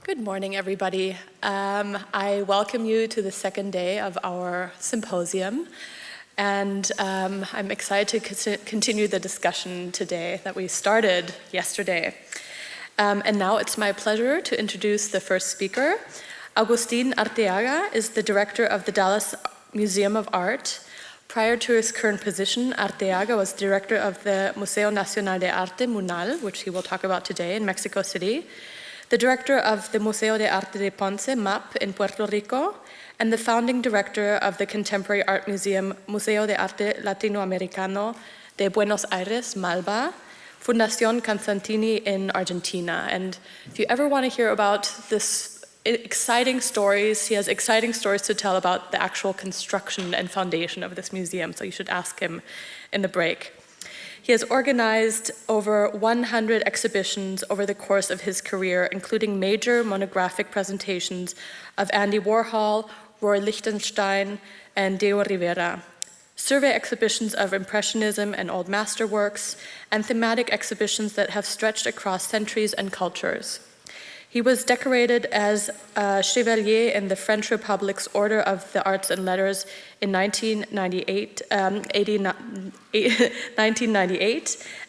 Good morning, everybody. I welcome you to the second day of our symposium, and I'm excited to continue the discussion today that we started yesterday. And now it's my pleasure to introduce the first speaker. Agustin Arteaga is the director of the Dallas Museum of Art. Prior to his current position, Arteaga was director of the Museo Nacional de Arte, MUNAL, which he will talk about today in Mexico City, the director of the Museo de Arte de Ponce, MAP, in Puerto Rico, and the founding director of the contemporary art museum Museo de Arte Latinoamericano de Buenos Aires, MALBA, Fundación Constantini in Argentina. And if you ever want to hear about this exciting stories, he has exciting stories to tell about the actual construction and foundation of this museum, so you should ask him in the break. He has organized over 100 exhibitions over the course of his career, including major monographic presentations of Andy Warhol, Roy Lichtenstein, and Diego Rivera, survey exhibitions of Impressionism and old masterworks, and thematic exhibitions that have stretched across centuries and cultures. He was decorated as a Chevalier in the French Republic's Order of the Arts and Letters in 1998,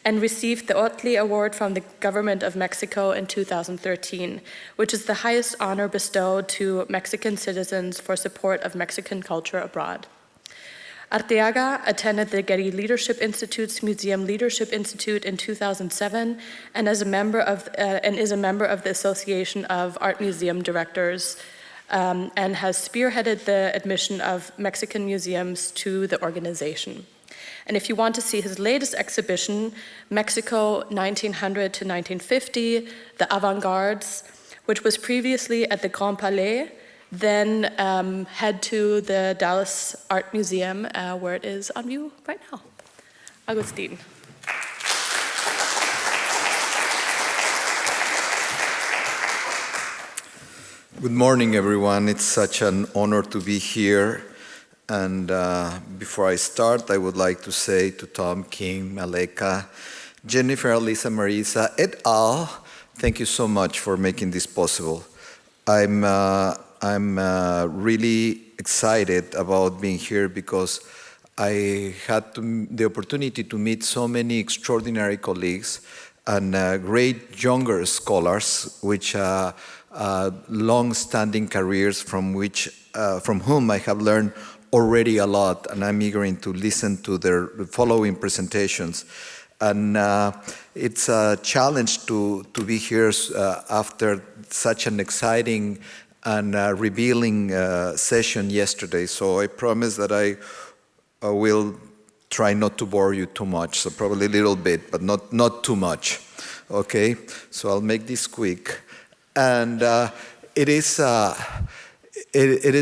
and received the Otley Award from the government of Mexico in 2013, which is the highest honor bestowed to Mexican citizens for support of Mexican culture abroad. Arteaga attended the Getty Leadership Institute's Museum Leadership Institute in 2007 and is a member of the Association of Art Museum Directors and has spearheaded the admission of Mexican museums to the organization. And if you want to see his latest exhibition, Mexico 1900 to 1950, the Avant-Gardes, which was previously at the Grand Palais, then head to the Dallas Art Museum, where it is on view right now. Agustin. Good morning, everyone. It's such an honor to be here. And before I start, I would like to say to Tom, Kim, Aleka, Jennifer, Alisa, Marisa, et al., thank you so much for making this possible. I'm really excited about being here because I had the opportunity to meet so many extraordinary colleagues and great younger scholars, which long-standing careers from whom I have learned already a lot, and I'm eager to listen to their following presentations. And it's a challenge to be here after such an exciting and revealing session yesterday. So I promise that I will try not to bore you too much. So probably a little bit, but not too much. Okay, so I'll make this quick. And it is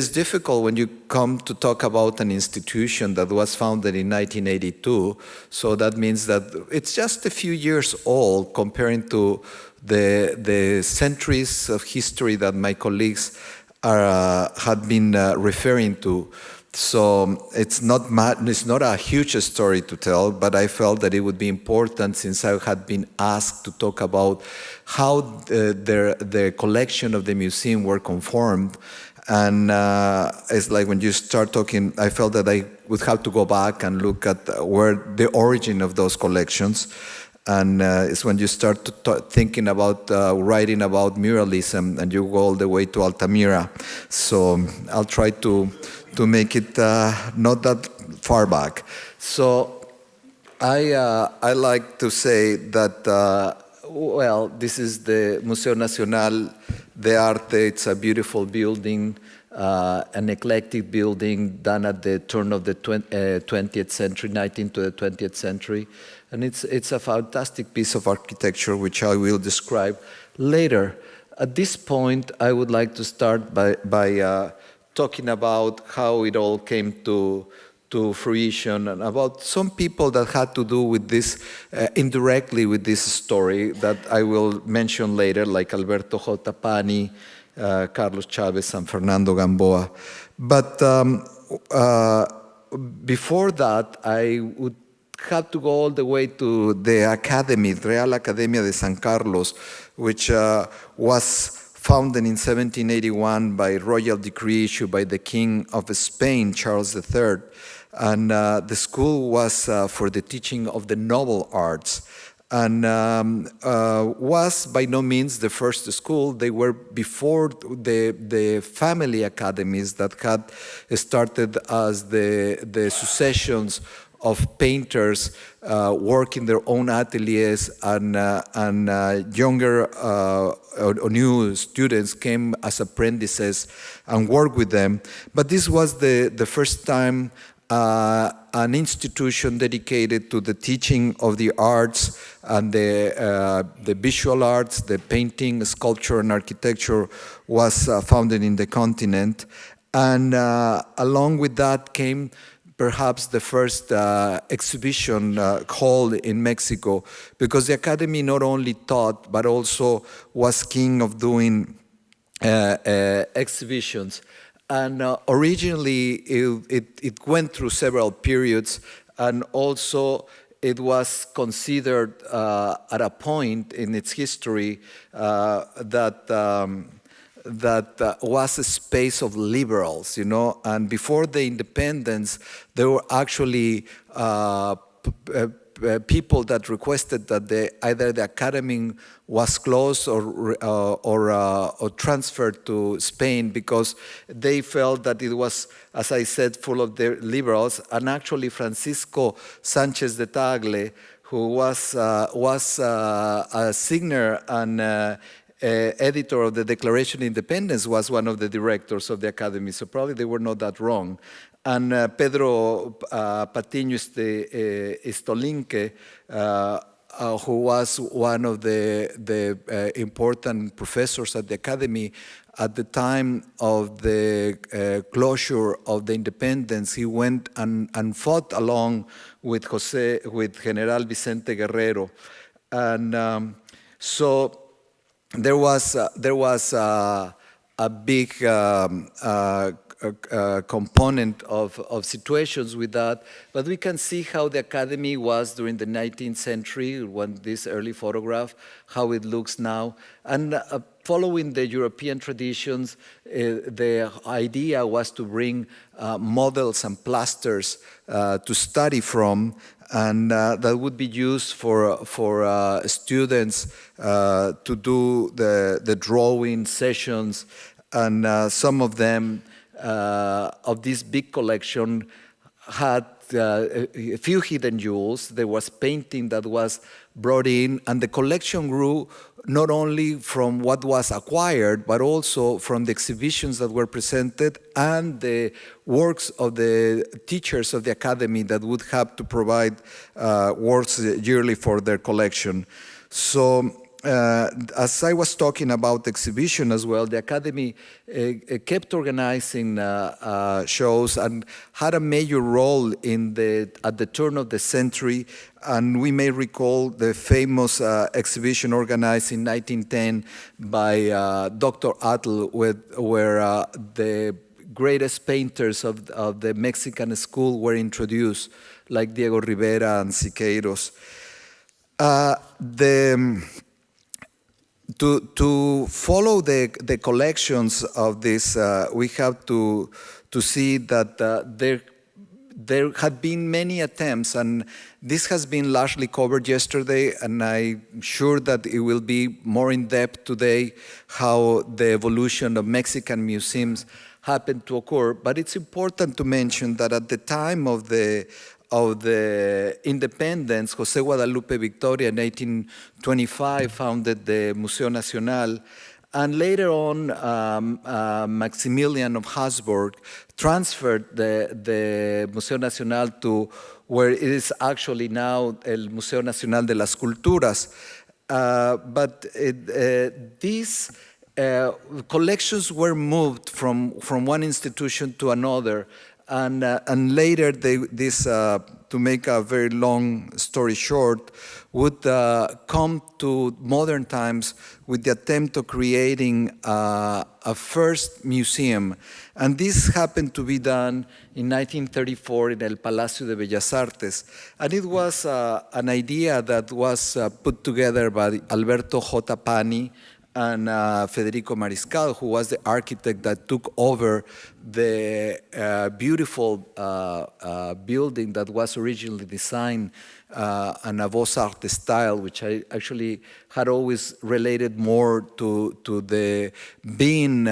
difficult when you come to talk about an institution that was founded in 1982. So that means that it's just a few years old comparing to the centuries of history that my colleagues had been referring to. So it's not a huge story to tell, but I felt that it would be important since I had been asked to talk about how the collection of the museum were conformed. And it's like when you start talking, I felt that I would have to go back and look at where the origin of those collections. And it's when you start thinking about writing about muralism, and you go all the way to Altamira. So I'll try to make it not that far back. So I like to say that, well, this is the Museo Nacional de Arte. It's a beautiful building, an eclectic building done at the turn of the 20th century, 19th to the 20th century. And it's a fantastic piece of architecture, which I will describe later. At this point, I would like to start by talking about how it all came to fruition, and about some people that had to do with this, indirectly with this story that I will mention later, like Alberto J. Pani, Carlos Chavez, and Fernando Gamboa. But before that, I would have to go all the way to the academy, Real Academia de San Carlos, which was founded in 1781 by royal decree issued by the King of Spain, Charles III. And the school was for the teaching of the noble arts, and was by no means the first school. They were before the family academies that had started as the successions of painters working their own ateliers, and younger or new students came as apprentices and worked with them. But this was the first time an institution dedicated to the teaching of the arts and the visual arts, the painting, sculpture, and architecture was founded in the continent. And along with that came perhaps the first exhibition hall in Mexico, because the Academy not only taught, but also was keen of doing exhibitions. And originally, it went through several periods, and also it was considered at a point in its history that was a space of liberals, you know. And before the independence, there were actually people that requested that either the academy was closed or transferred to Spain, because they felt that it was, as I said, full of the liberals. And actually, Francisco Sanchez de Tagle, who was a signer and editor of the Declaration of Independence, was one of the directors of the Academy, so probably they were not that wrong. And Pedro Patiño Estolinque, who was one of the important professors at the Academy at the time of the closure of the independence, he went and fought along with General Vicente Guerrero. And so there was a big component of situations with that, but we can see how the Academy was during the 19th century, when this early photograph, how it looks now. And following the European traditions, the idea was to bring models and plasters to study from, and that would be used for students to do the drawing sessions. And some of them, of this big collection, had a few hidden jewels. There was painting that was brought in, and the collection grew not only from what was acquired, but also from the exhibitions that were presented and the works of the teachers of the Academy that would have to provide works yearly for their collection. So as I was talking about exhibition as well, the Academy kept organizing shows and had a major role at the turn of the century. And we may recall the famous exhibition organized in 1910 by Dr. Atl, where the greatest painters of the Mexican school were introduced, like Diego Rivera and Siqueiros. To follow the collections of this, we have to see that there had been many attempts, and this has been largely covered yesterday, and I'm sure that it will be more in depth today, how the evolution of Mexican museums happened to occur. But it's important to mention that at the time of the independence, José Guadalupe Victoria in 1825 founded the Museo Nacional, and later on Maximilian of Habsburg transferred the Museo Nacional to where it is actually now el Museo Nacional de las Culturas. But these collections were moved from one institution to another. And later, to make a very long story short, would come to modern times with the attempt of creating a first museum. And this happened to be done in 1934 in El Palacio de Bellas Artes. And it was an idea that was put together by Alberto J. Pani and Federico Mariscal, who was the architect that took over the beautiful building that was originally designed in a Beaux Arts style, which I actually had always related more to the being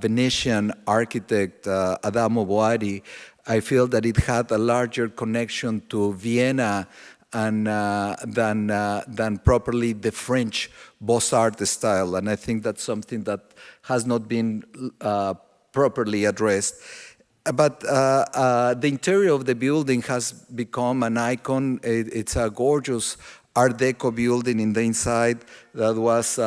Venetian architect Adamo Boari. I feel that it had a larger connection to Vienna and than properly the French Beaux-Arts style. And I think that's something that has not been properly addressed. But the interior of the building has become an icon. It's a gorgeous Art Deco building in the inside that was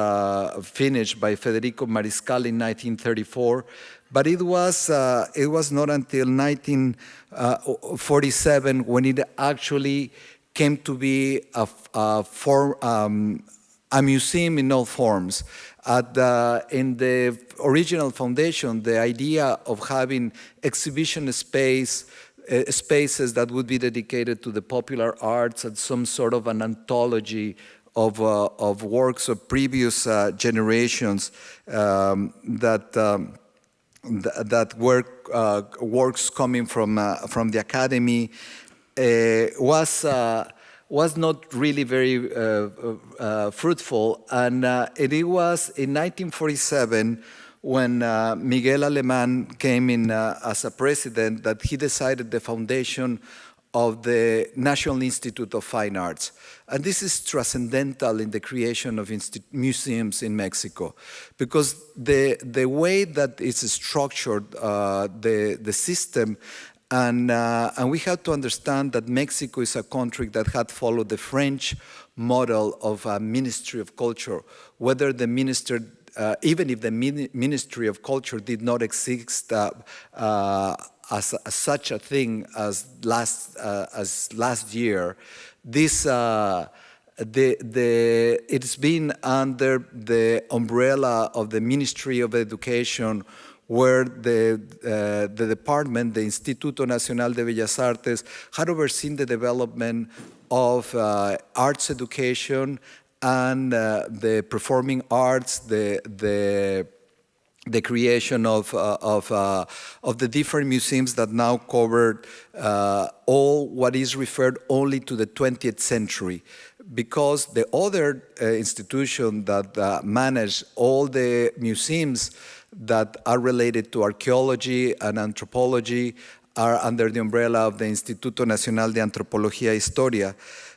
finished by Federico Mariscal in 1934. But it was not until 1947 when it actually came to be a museum in all forms. In the original foundation, the idea of having exhibition spaces that would be dedicated to the popular arts and some sort of an anthology of works of previous generations that were works coming from the academy was not really very fruitful. And it was in 1947 when Miguel Alemán came in as a president that he decided the foundation of the National Institute of Fine Arts. And this is transcendental in the creation of museums in Mexico, because the way that it's structured, the system, and we have to understand that Mexico is a country that had followed the French model of a Ministry of Culture, whether the minister, even if the Ministry of Culture did not exist as such a thing as last year, this it's been under the umbrella of the Ministry of Education, where the department, the Instituto Nacional de Bellas Artes, had overseen the development of arts education and the performing arts, the creation of the different museums that now covered all what is referred only to the 20th century. Because the other institution that manage all the museums that are related to archaeology and anthropology are under the umbrella of the Instituto Nacional de Antropología y Historia.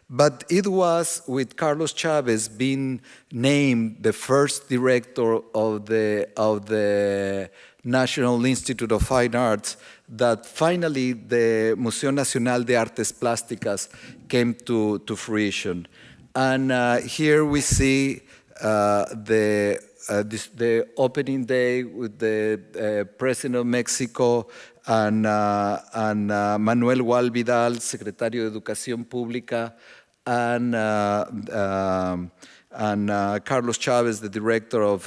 But it was with Carlos Chavez being named the first director of the National Institute of Fine Arts that finally the Museo Nacional de Artes Plásticas came to fruition. And here we see the opening day with the President of Mexico and Manuel Gual Vidal, Secretario de Educación Pública, and Carlos Chavez, the director of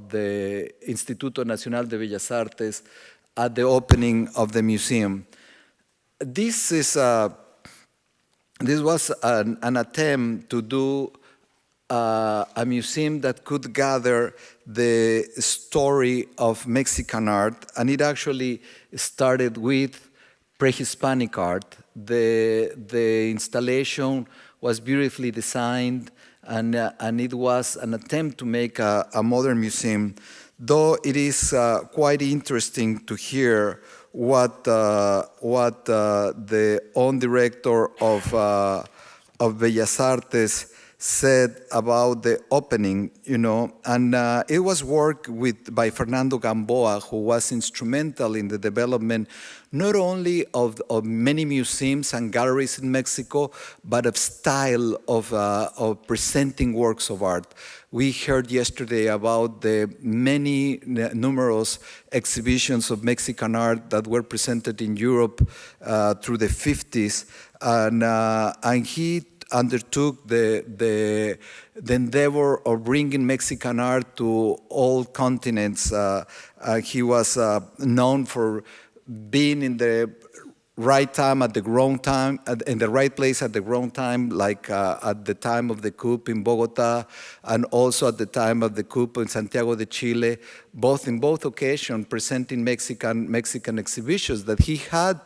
the Instituto Nacional de Bellas Artes, at the opening of the museum. This was an attempt to do a museum that could gather the story of Mexican art, and it actually started with pre-Hispanic art. The installation was beautifully designed, and it was an attempt to make a modern museum, though it is quite interesting to hear what the own director of Bellas Artes said about the opening, and it was worked by Fernando Gamboa, who was instrumental in the development not only of many museums and galleries in Mexico, but of style of presenting works of art. We heard yesterday about the many numerous exhibitions of Mexican art that were presented in Europe through the 50s, and he undertook the endeavor of bringing Mexican art to all continents. He was known for being in the right time at the wrong time, in the right place at the wrong time, like at the time of the coup in Bogota, and also at the time of the coup in Santiago de Chile, in both occasions presenting Mexican exhibitions that he had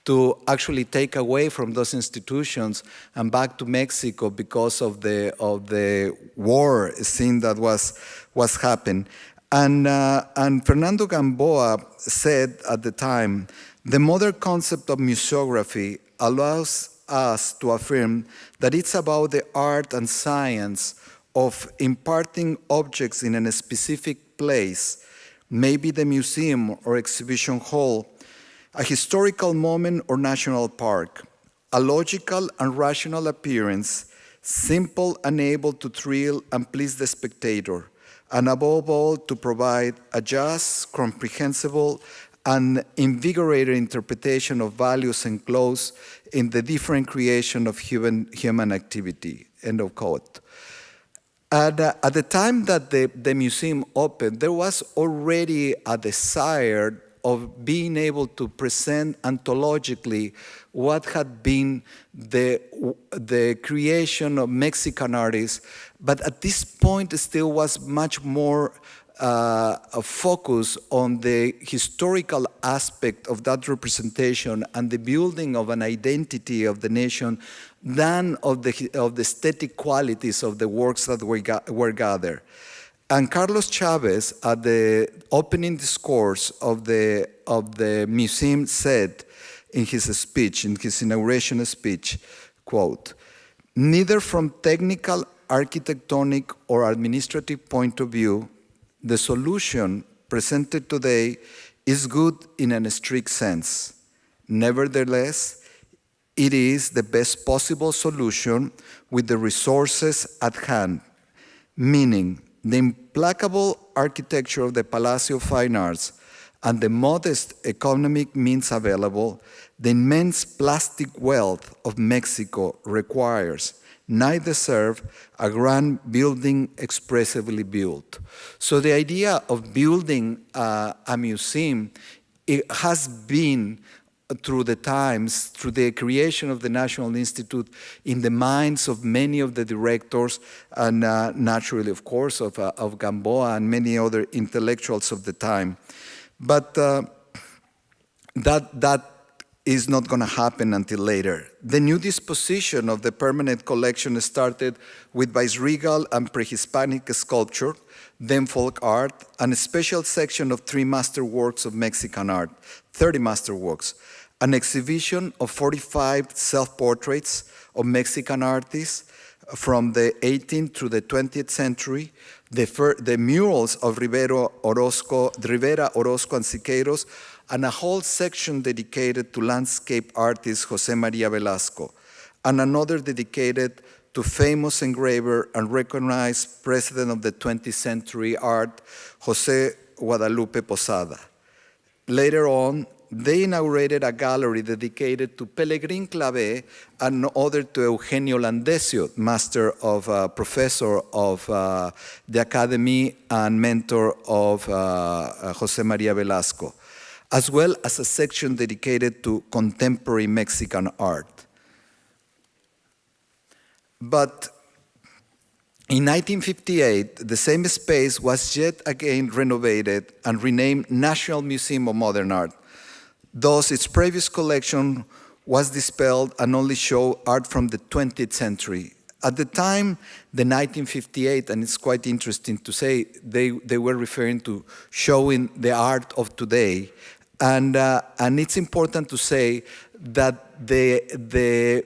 to actually take away from those institutions and back to Mexico because of the war scene that was happening. And Fernando Gamboa said at the time, the modern concept of museography allows us to affirm that it's about the art and science of imparting objects in a specific place, maybe the museum or exhibition hall, a historical moment or national park, a logical and rational appearance, simple and able to thrill and please the spectator, and above all, to provide a just, comprehensible, and invigorating interpretation of values enclosed in the different creation of human activity, end of quote. At the time that the museum opened, there was already a desire of being able to present ontologically what had been the creation of Mexican artists, but at this point it still was much more a focus on the historical aspect of that representation and the building of an identity of the nation than of the aesthetic qualities of the works that were gathered. And Carlos Chavez, at the opening discourse of the museum, said in his speech, in his inauguration speech, quote, "Neither from technical, architectonic, or administrative point of view, the solution presented today is good in a strict sense. Nevertheless, it is the best possible solution with the resources at hand, meaning the implacable architecture of the Palacio of Fine Arts and the modest economic means available, the immense plastic wealth of Mexico requires neither serve a grand building expressively built." So the idea of building a museum, it has been through the times, through the creation of the National Institute, in the minds of many of the directors, and naturally, of course, of Gamboa and many other intellectuals of the time. But that is not going to happen until later. The new disposition of the permanent collection started with viceregal and pre-Hispanic sculpture, then folk art, and a special section of 3 masterworks of Mexican art, 30 masterworks, an exhibition of 45 self-portraits of Mexican artists from the 18th to the 20th century, the murals of Rivera, Orozco, and Siqueiros, and a whole section dedicated to landscape artist José María Velasco, and another dedicated to famous engraver and recognized president of the 20th century art, José Guadalupe Posada. Later on, they inaugurated a gallery dedicated to Pellegrin Clavé and other to Eugenio Landesio, professor of the Academy and mentor of José María Velasco, as well as a section dedicated to contemporary Mexican art. But in 1958, the same space was yet again renovated and renamed National Museum of Modern Art. Thus, its previous collection was dispelled and only showed art from the 20th century. At the time, the 1958, and it's quite interesting to say, they were referring to showing the art of today. And it's important to say that the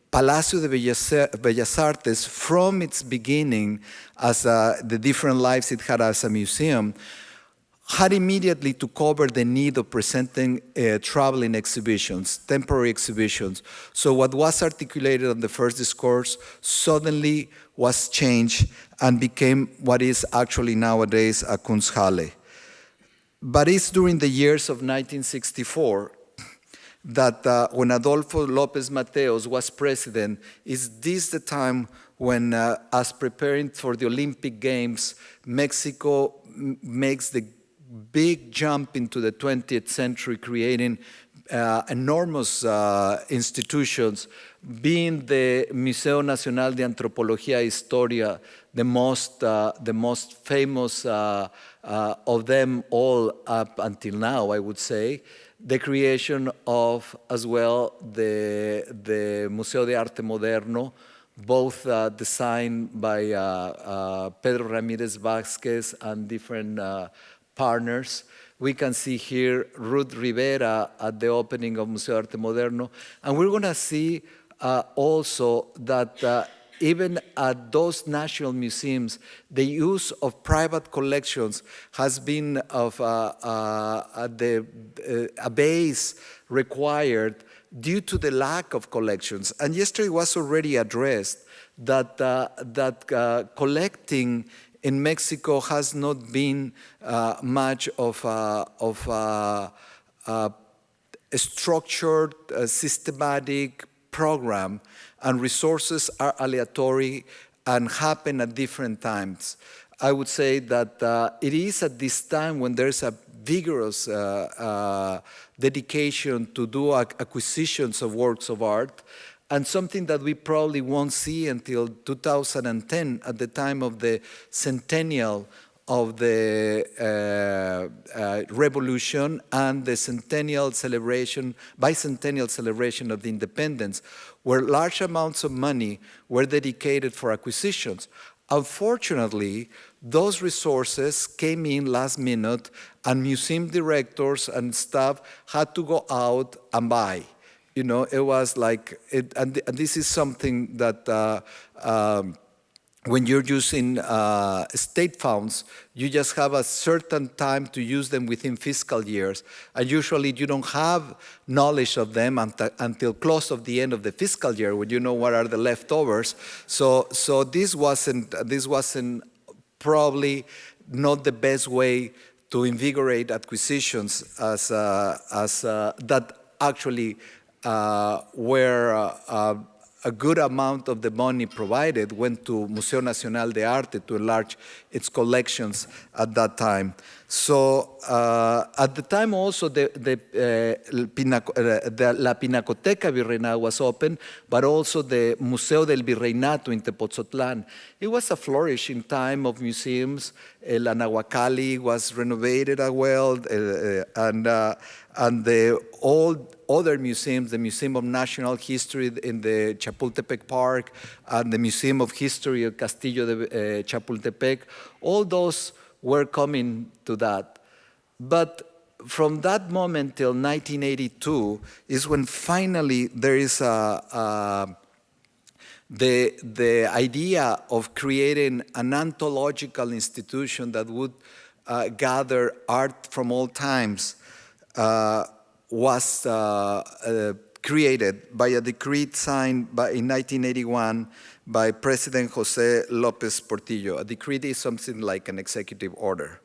Palacio de Bellas Artes, from its beginning, as the different lives it had as a museum, had immediately to cover the need of presenting traveling exhibitions, temporary exhibitions. So what was articulated on the first discourse suddenly was changed and became what is actually nowadays a Kunsthalle. But it's during the years of 1964 that when Adolfo López Mateos was president, is this the time when, as preparing for the Olympic Games, Mexico makes the big jump into the 20th century, creating enormous institutions, being the Museo Nacional de Antropología e Historia, the most famous of them all up until now, I would say. The creation of, as well, the Museo de Arte Moderno, both designed by Pedro Ramírez Vázquez and different partners. We can see here Ruth Rivera at the opening of Museo de Arte Moderno. And we're going to see also that even at those national museums, the use of private collections has been of a base required due to the lack of collections. And yesterday was already addressed that, collecting in Mexico has not been much of a structured, systematic program, and resources are aleatory and happen at different times. I would say that it is at this time when there's a vigorous dedication to do acquisitions of works of art, and something that we probably won't see until 2010, at the time of the centennial of the revolution and the bicentennial celebration of the independence, where large amounts of money were dedicated for acquisitions. Unfortunately, those resources came in last minute, and museum directors and staff had to go out and buy. You know, it was like, and this is something that when you're using state funds, you just have a certain time to use them within fiscal years. And usually you don't have knowledge of them until close of the end of the fiscal year, when you know what are the leftovers. So this wasn't probably not the best way to invigorate acquisitions as that actually were a good amount of the money provided went to Museo Nacional de Arte to enlarge its collections at that time. So at the time also La Pinacoteca Virreinal was open, but also the Museo del Virreinato in Tepoztlán. It was a flourishing time of museums. La Nahuacalli was renovated as well, and the old other museums, the Museum of National History in the Chapultepec Park, and the Museum of History of Castillo de Chapultepec, all those were coming to that. But from that moment till 1982 is when finally there is the idea of creating an ontological institution that would gather art from all times was created by a decree signed in 1981 by President José López Portillo. A decree is something like an executive order.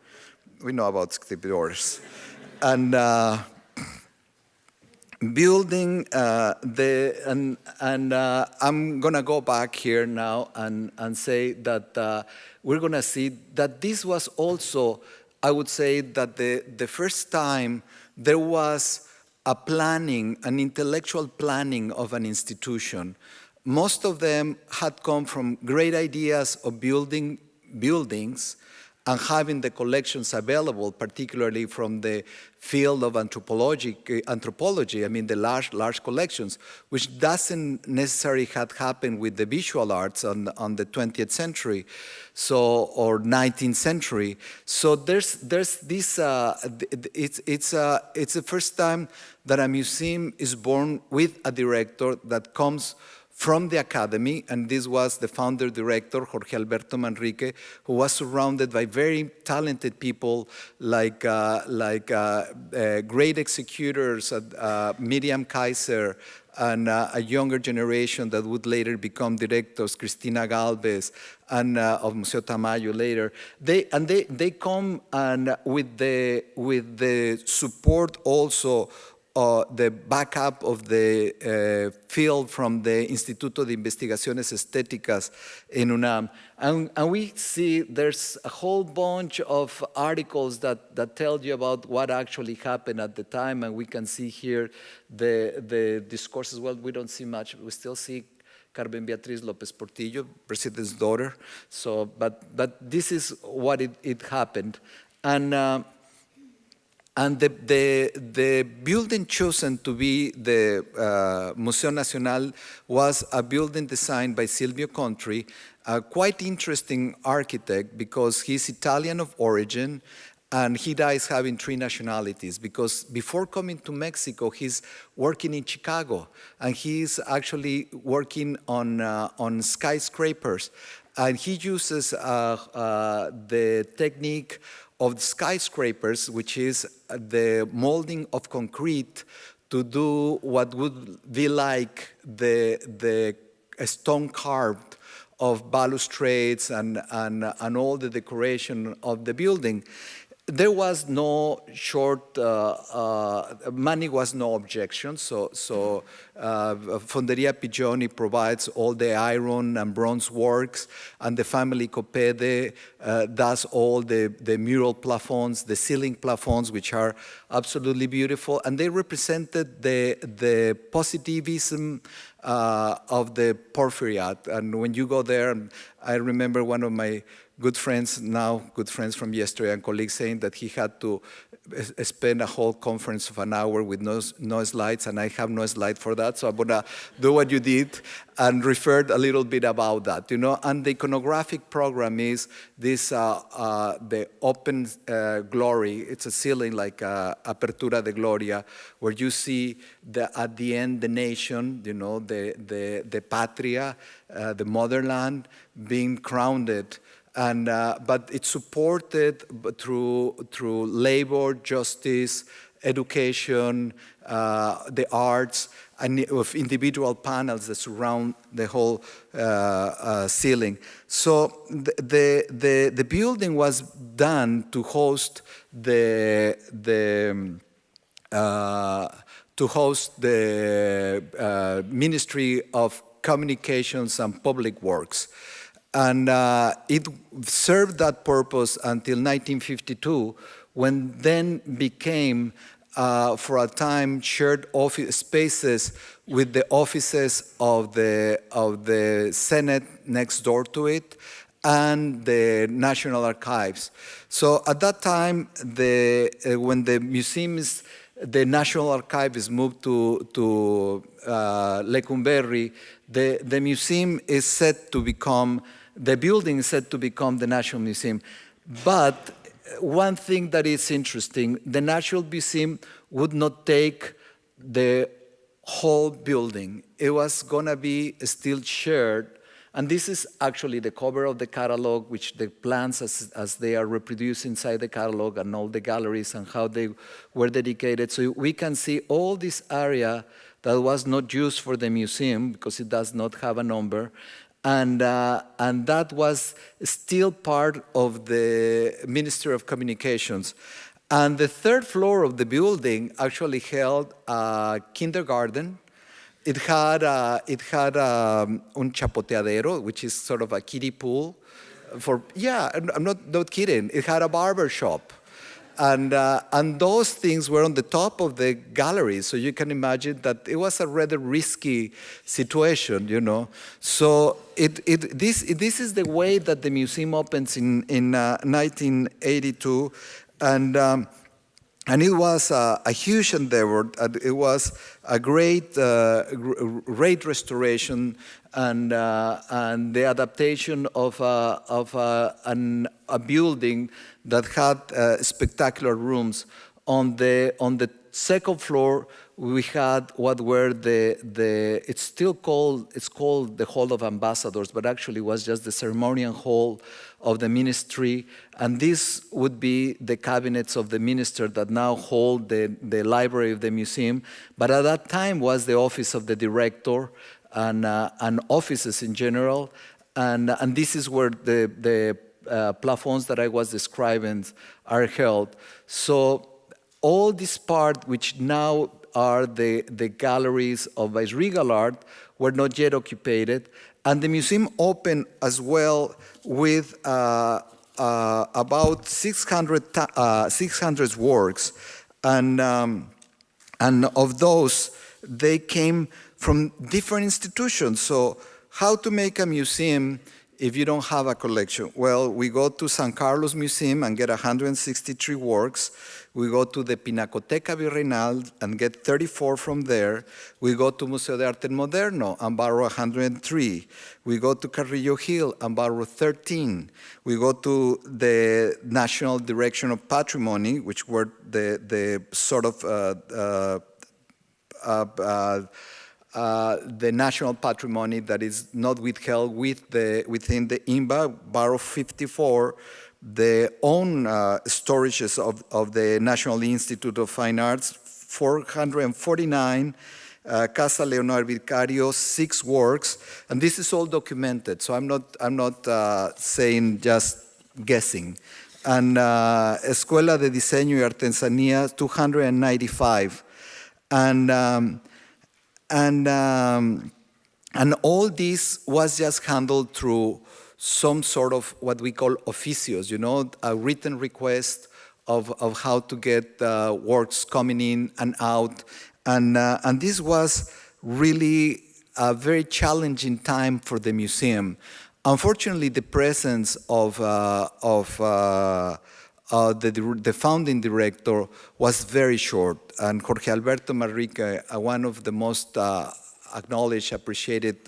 We know about executive orders. And building I'm gonna go back here now and say that we're gonna see that this was also, I would say that the first time there was a planning, an intellectual planning of an institution. Most of them had come from great ideas of building buildings and having the collections available, particularly from the field of anthropology, I mean the large collections, which doesn't necessarily have happened with the visual arts on the 20th century, or 19th century. So there's this, it's the first time that a museum is born with a director that comes from the academy, and this was the founder director, Jorge Alberto Manrique, who was surrounded by very talented people like great executors, Miriam Kaiser, and a younger generation that would later become directors, Cristina Galvez, and of Museo Tamayo later. They come and with the support also the backup of the field from the Instituto de Investigaciones Estéticas in UNAM. And we see there's a whole bunch of articles that tell you about what actually happened at the time, and we can see here the discourses. Well, we don't see much. We still see Carmen Beatriz López Portillo, president's daughter. So, but this is what it happened. And the building chosen to be the Museo Nacional was a building designed by Silvio Contri, a quite interesting architect because he's Italian of origin, and he dies having 3 nationalities because before coming to Mexico, he's working in Chicago, and he's actually working on skyscrapers. And he uses the technique of the skyscrapers, which is the molding of concrete to do what would be like the stone carved of balustrades and all the decoration of the building. There was no money was no objection, so Fonderia Pigioni provides all the iron and bronze works, and the family Copede does all the mural plafonds, the ceiling plafonds, which are absolutely beautiful, and they represented the positivism of the Porfiriat. And when you go there, I remember one of my good friends, now good friends from yesterday, and colleagues saying that he had to spend a whole conference of an hour with no slides, and I have no slide for that, so I'm gonna do what you did and referred a little bit about that, And the iconographic program is this, the open glory. It's a ceiling like Apertura de Gloria, where you see at the end the nation, the patria, the motherland being crowned. But it's supported through labor, justice, education, the arts, and of individual panels that surround the whole ceiling. So the building was done to host the Ministry of Communications and Public Works. And it served that purpose until 1952, when then became, for a time, shared office spaces with the offices of the Senate next door to it and the National Archives. So at that time, when the museums, the National Archive is moved to Lecumberri, the museum is set to become, the building is set to become the National Museum. But one thing that is interesting, the National Museum would not take the whole building. It was gonna be still shared. And this is actually the cover of the catalog, which the plans as they are reproduced inside the catalog, and all the galleries and how they were dedicated. So we can see all this area that was not used for the museum because it does not have a number. And that was still part of the Ministry of Communications. And the 3rd floor of the building actually held a kindergarten. It had un chapoteadero, which is sort of a kiddie pool. I'm not kidding. It had a barber shop. And those things were on the top of the gallery, so you can imagine that it was a rather risky situation, So this is the way that the museum opens in 1982, and it was a huge endeavor. It was a great restoration and the adaptation of a building that had spectacular rooms. On the 2nd floor, we had what were it's called the Hall of Ambassadors, but actually was just the ceremonial hall of the ministry, and this would be the cabinets of the minister that now hold the library of the museum, but at that time was the office of the director and offices in general, and this is where the plafonds that I was describing are held. So all this part, which now are the galleries of vice-regal art, were not yet occupied. And the museum opened as well with about 600 works. And of those, they came from different institutions. So how to make a museum if you don't have a collection? Well, we go to San Carlos Museum and get 163 works. We go to the Pinacoteca Virreinal and get 34 from there. We go to Museo de Arte Moderno and borrow 103. We go to Carrillo Hill and borrow 13. We go to the National Direction of Patrimony, which were the sort of the national patrimony that is not withheld within the INBA, borrow 54, the own storages of the National Institute of Fine Arts, 449, Casa Leonor Vicario, 6 works, and this is all documented, so I'm not saying just guessing. And Escuela de Diseño y Artesanía, 295. And all this was just handled through some sort of what we call oficios, a written request of how to get works coming in and out. And this was really a very challenging time for the museum. Unfortunately, the presence of the founding director was very short, and Jorge Alberto Manrique, one of the most acknowledged, appreciated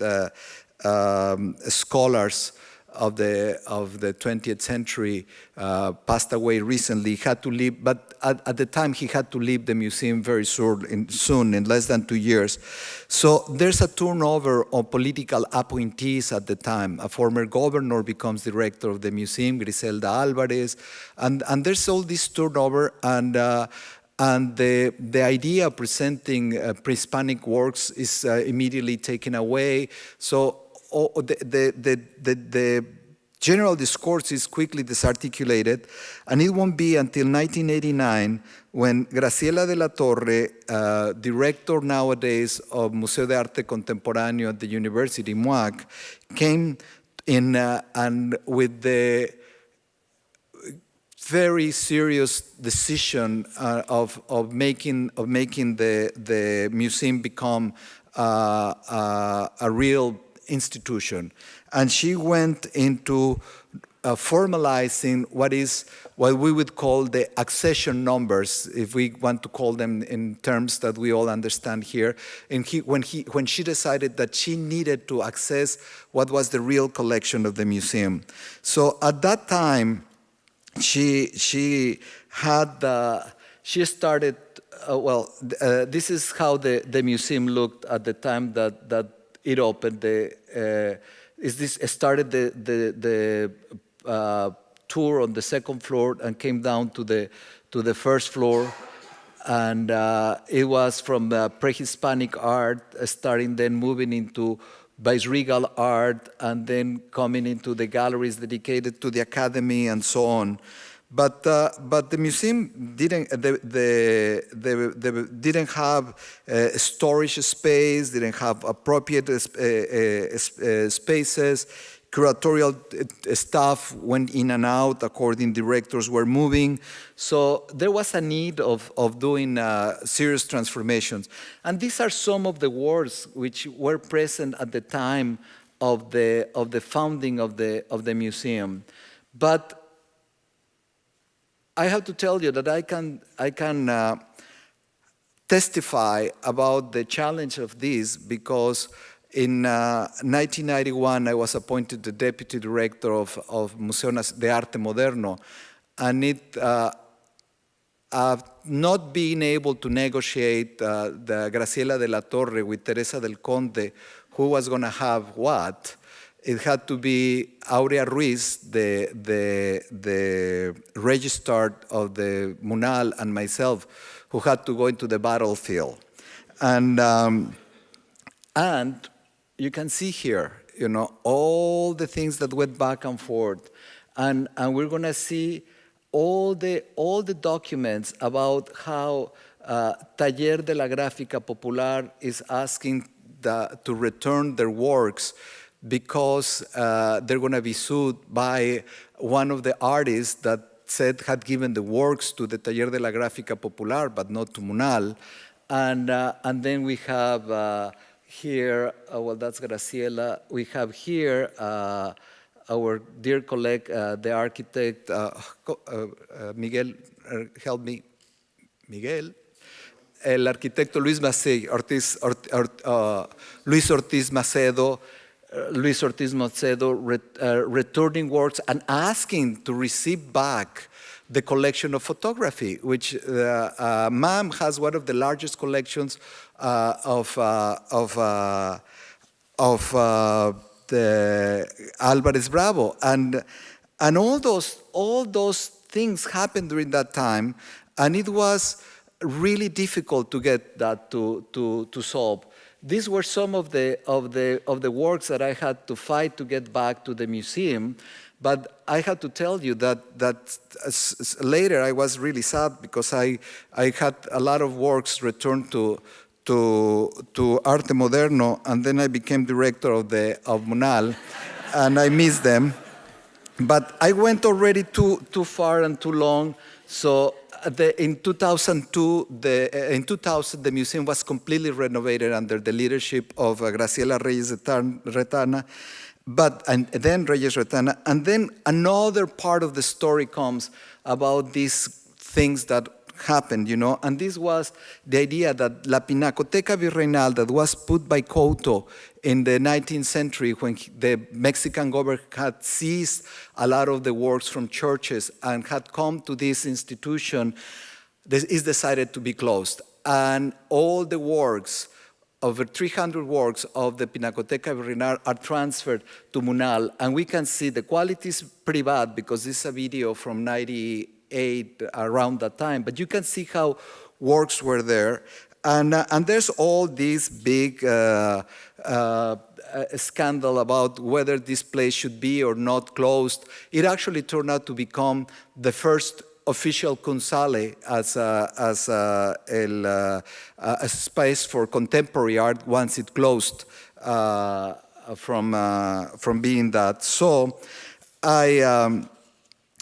scholars of the 20th century, passed away recently. Had to leave, but at the time he had to leave the museum very soon, in less than 2 years. So there's a turnover of political appointees at the time. A former governor becomes director of the museum, Griselda Alvarez, and there's all this turnover, and the idea of presenting pre-Hispanic works is immediately taken away. So the general discourse is quickly disarticulated, and it won't be until 1989 when Graciela de la Torre, director nowadays of Museo de Arte Contemporáneo at the University, MUAC, came in and with the very serious decision of making the museum become a real institution. And she went into formalizing what we would call the accession numbers, if we want to call them in terms that we all understand here. And when she decided that she needed to access what was the real collection of the museum. So at that time, she started. This is how the museum looked at the time that it opened. Started the tour on the second floor and came down to the first floor, and it was from pre-Hispanic art, starting then moving into vice-regal art, and then coming into the galleries dedicated to the academy and so on. But the museum didn't have storage space, didn't have appropriate spaces. Curatorial staff went in and out according directors were moving. So there was a need of doing serious transformations. And these are some of the works which were present at the time of the founding of the museum. But I have to tell you that I can testify about the challenge of this because in 1991 I was appointed the deputy director of Museo de Arte Moderno, and not being able to negotiate the Graciela de la Torre with Teresa del Conde, who was going to have what. It had to be Aurea Ruiz, the registrar of the MUNAL, and myself, who had to go into the battlefield. And you can see here, all the things that went back and forth. And we're going to see all the documents about how Taller de la Gráfica Popular is asking to return their works because they're going to be sued by one of the artists that said had given the works to the Taller de la Gráfica Popular, but not to Munal. And then we have here, well, that's Graciela. We have here our dear colleague, the architect, Miguel, help me, Miguel. El arquitecto Luis Ortiz Macedo returning works and asking to receive back the collection of photography, which MAM has one of the largest collections of the Álvarez Bravo, and all those things happened during that time, and it was really difficult to get that to solve. These were some of the works that I had to fight to get back to the museum, but I had to tell you that later I was really sad because I had a lot of works returned to Arte Moderno, and then I became director of Munal, and I missed them. But I went already too far and too long, so in 2002, the museum was completely renovated under the leadership of Graciela Reyes Retana, and then Reyes Retana, and then another part of the story comes about these things that happened, and this was the idea that La Pinacoteca Virreinal that was put by Couto in the 19th century when the Mexican government had seized a lot of the works from churches and had come to this institution, this is decided to be closed. And all the works, over 300 works of the Pinacoteca Virreinal are transferred to Munal. And we can see the quality is pretty bad because this is a video from 98, around that time, but you can see how works were there. And there's all this big scandal about whether this place should be or not closed. It actually turned out to become the first official Kunsale as a space for contemporary art once it closed from being that. So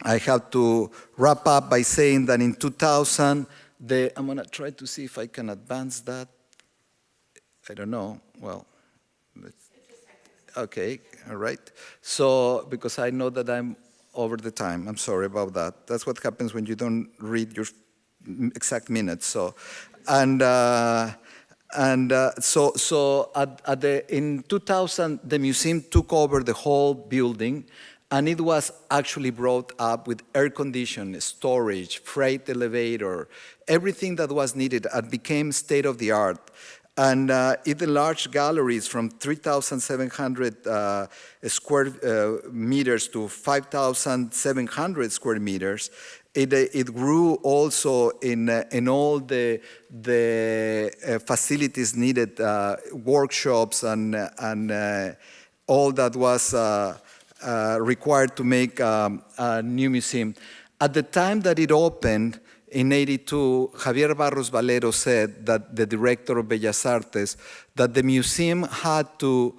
I have to wrap up by saying that in 2000, I'm going to try to see if I can advance that. I don't know. Well, okay, all right. So, because I know that I'm over the time, I'm sorry about that. That's what happens when you don't read your exact minutes. So, in 2000, the museum took over the whole building. And it was actually brought up with air conditioning, storage, freight elevator, everything that was needed, and became state of the art. And it enlarged galleries from 3,700 square meters to 5,700 square meters. It grew also in all the facilities needed, workshops and all that was required to make a new museum. At the time that it opened in '82, Javier Barros Valero said, that the director of Bellas Artes, that the museum had to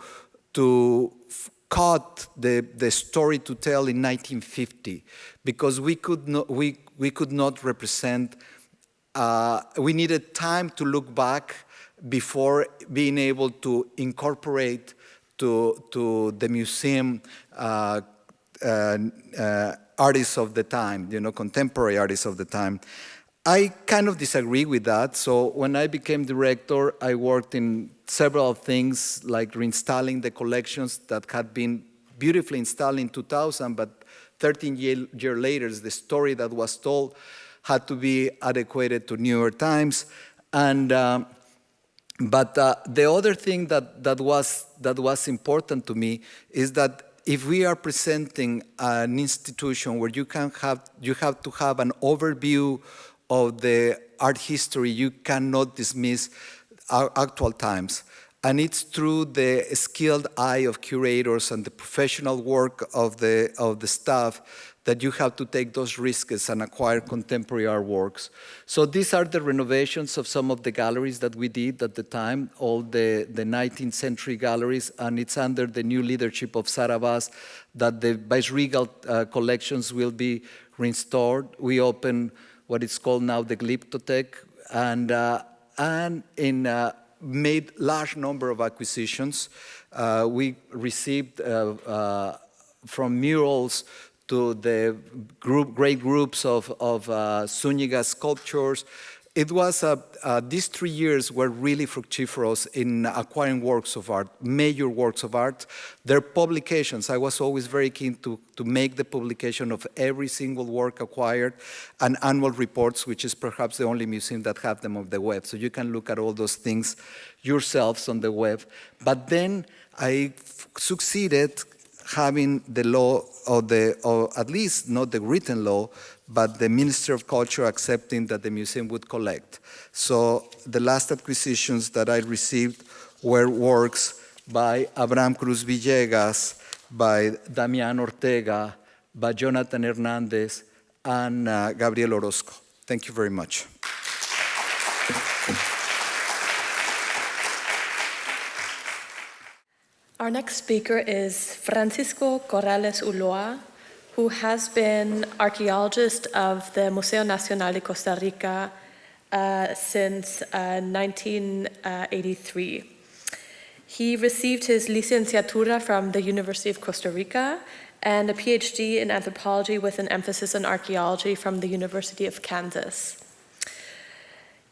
cut the story to tell in 1950 because we could not represent. We needed time to look back before being able to incorporate to the museum artists of the time, contemporary artists of the time. I kind of disagree with that. So when I became director, I worked in several things like reinstalling the collections that had been beautifully installed in 2000, but 13 years later, the story that was told had to be adequated to newer times. And but the other thing that was important to me is that if we are presenting an institution where you have to have an overview of the art history, you cannot dismiss our actual times. And it's through the skilled eye of curators and the professional work of the staff that you have to take those risks and acquire contemporary artworks. So these are the renovations of some of the galleries that we did at the time, all the 19th century galleries, and it's under the new leadership of Sara Vaz that the viceregal collections will be restored. We open what is called now the Glyptothek, and made large number of acquisitions. We received from murals to the great groups of Zúñiga sculptures. It was, these 3 years were really fructiferous in acquiring works of art, major works of art. Their publications, I was always very keen to make the publication of every single work acquired, and annual reports, which is perhaps the only museum that have them on the web. So you can look at all those things yourselves on the web. But then I succeeded having the law, or at least not the written law, but the Minister of Culture accepting that the museum would collect. So the last acquisitions that I received were works by Abraham Cruz Villegas, by Damián Ortega, by Jonathan Hernandez, and Gabriel Orozco. Thank you very much. Our next speaker is Francisco Corrales-Ulloa, who has been archaeologist of the Museo Nacional de Costa Rica since 1983. He received his licenciatura from the University of Costa Rica and a PhD in anthropology with an emphasis on archaeology from the University of Kansas.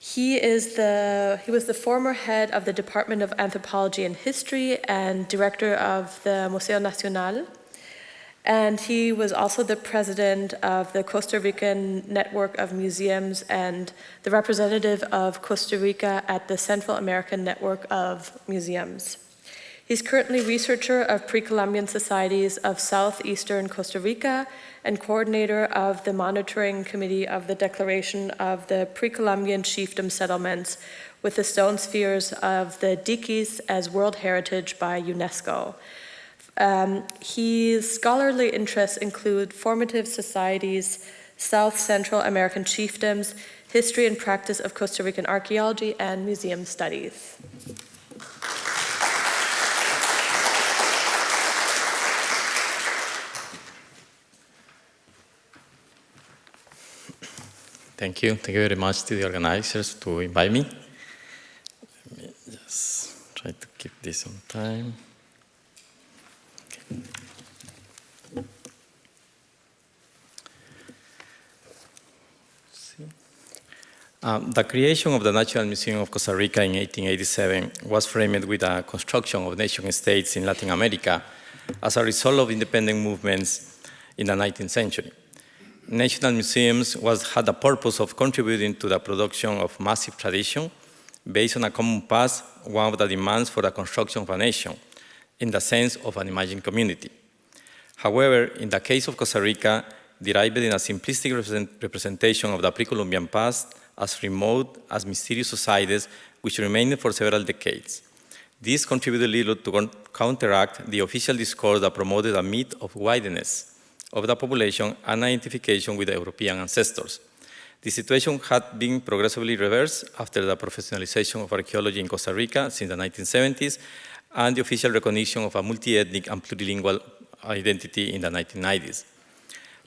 He was the former head of the Department of Anthropology and History and director of the Museo Nacional. And he was also the president of the Costa Rican Network of Museums and the representative of Costa Rica at the Central American Network of Museums. He's currently researcher of pre-Columbian societies of southeastern Costa Rica and coordinator of the monitoring committee of the declaration of the pre-Columbian chiefdom settlements with the stone spheres of the Diquis as World Heritage by UNESCO. His scholarly interests include formative societies, South Central American chiefdoms, history and practice of Costa Rican archaeology, and museum studies. Thank you. Thank you very much to the organizers to invite me. Let me just try to keep this on time. The creation of the National Museum of Costa Rica in 1887 was framed with a construction of nation-states in Latin America as a result of independent movements in the 19th century. National Museums had the purpose of contributing to the production of massive tradition based on a common past, one of the demands for the construction of a nation, in the sense of an imagined community. However, in the case of Costa Rica, derived in a simplistic representation of the pre-Columbian past as remote as mysterious societies which remained for several decades. This contributed little to counteract the official discourse that promoted a myth of whiteness of the population and identification with the European ancestors. The situation had been progressively reversed after the professionalization of archaeology in Costa Rica since the 1970s and the official recognition of a multi-ethnic and plurilingual identity in the 1990s.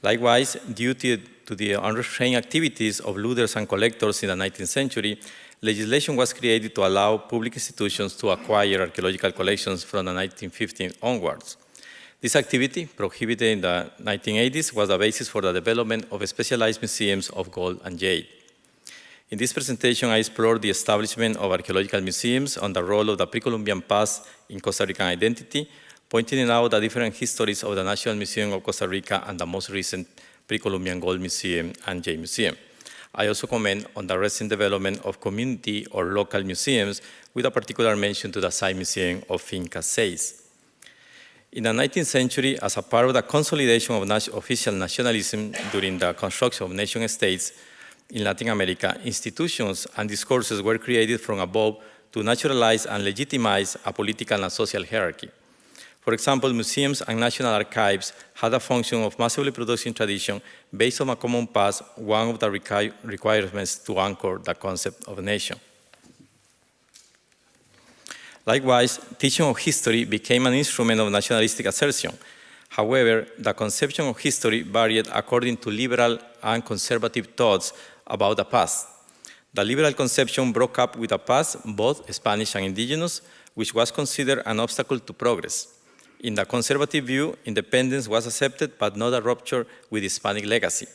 Likewise, due to the unrestrained activities of looters and collectors in the 19th century, legislation was created to allow public institutions to acquire archaeological collections from the 1950s onwards. This activity, prohibited in the 1980s, was the basis for the development of specialized museums of gold and jade. In this presentation, I explored the establishment of archaeological museums on the role of the pre-Columbian past in Costa Rican identity, pointing out the different histories of the National Museum of Costa Rica and the most recent pre-Columbian Gold Museum and Jade Museum. I also comment on the recent development of community or local museums, with a particular mention to the side museum of Finca 6. In the 19th century, as a part of the consolidation of official nationalism during the construction of nation-states in Latin America, institutions and discourses were created from above to naturalize and legitimize a political and social hierarchy. For example, museums and national archives had a function of massively producing tradition based on a common past, one of the requirements to anchor the concept of a nation. Likewise, teaching of history became an instrument of nationalistic assertion. However, the conception of history varied according to liberal and conservative thoughts about the past. The liberal conception broke up with the past, both Spanish and indigenous, which was considered an obstacle to progress. In the conservative view, independence was accepted, but not a rupture with Hispanic legacy.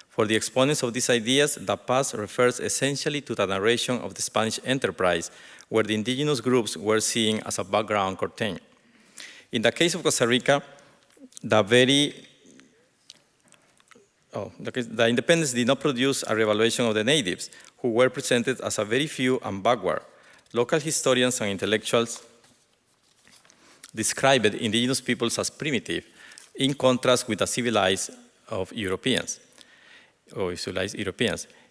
For the exponents of these ideas, the past refers essentially to the narration of the Spanish enterprise, where the indigenous groups were seen as a background curtain. In the case of Costa Rica, the independence did not produce a revaluation of the natives, who were presented as a very few and backward. Local historians and intellectuals described indigenous peoples as primitive, in contrast with the civilized Europeans.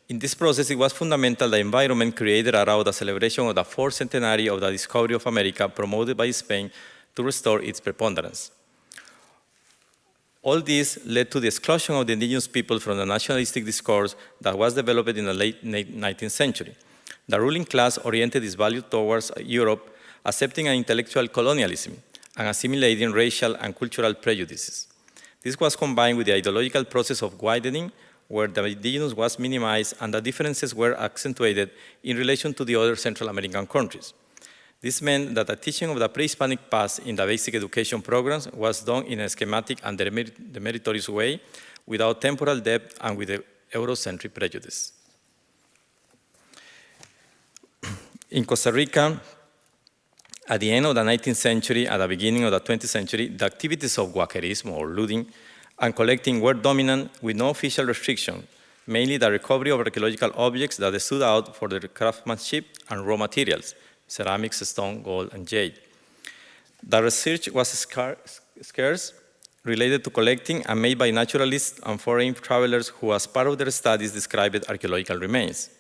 In this process, it was fundamental the environment created around the celebration of the 4th centenary of the discovery of America promoted by Spain to restore its preponderance. All this led to the exclusion of the indigenous people from the nationalistic discourse that was developed in the late 19th century. The ruling class oriented its value towards Europe, accepting an intellectual colonialism and assimilating racial and cultural prejudices. This was combined with the ideological process of widening, where the indigenous was minimized and the differences were accentuated in relation to the other Central American countries. This meant that the teaching of the pre-Hispanic past in the basic education programs was done in a schematic and demeritorious way, without temporal depth and with the Eurocentric prejudice. In Costa Rica, at the end of the 19th century, at the beginning of the 20th century, the activities of guaquerismo or looting and collecting were dominant with no official restriction, mainly the recovery of archaeological objects that stood out for their craftsmanship and raw materials, ceramics, stone, gold, and jade. The research was scarce, related to collecting and made by naturalists and foreign travelers who, as part of their studies, described archaeological remains.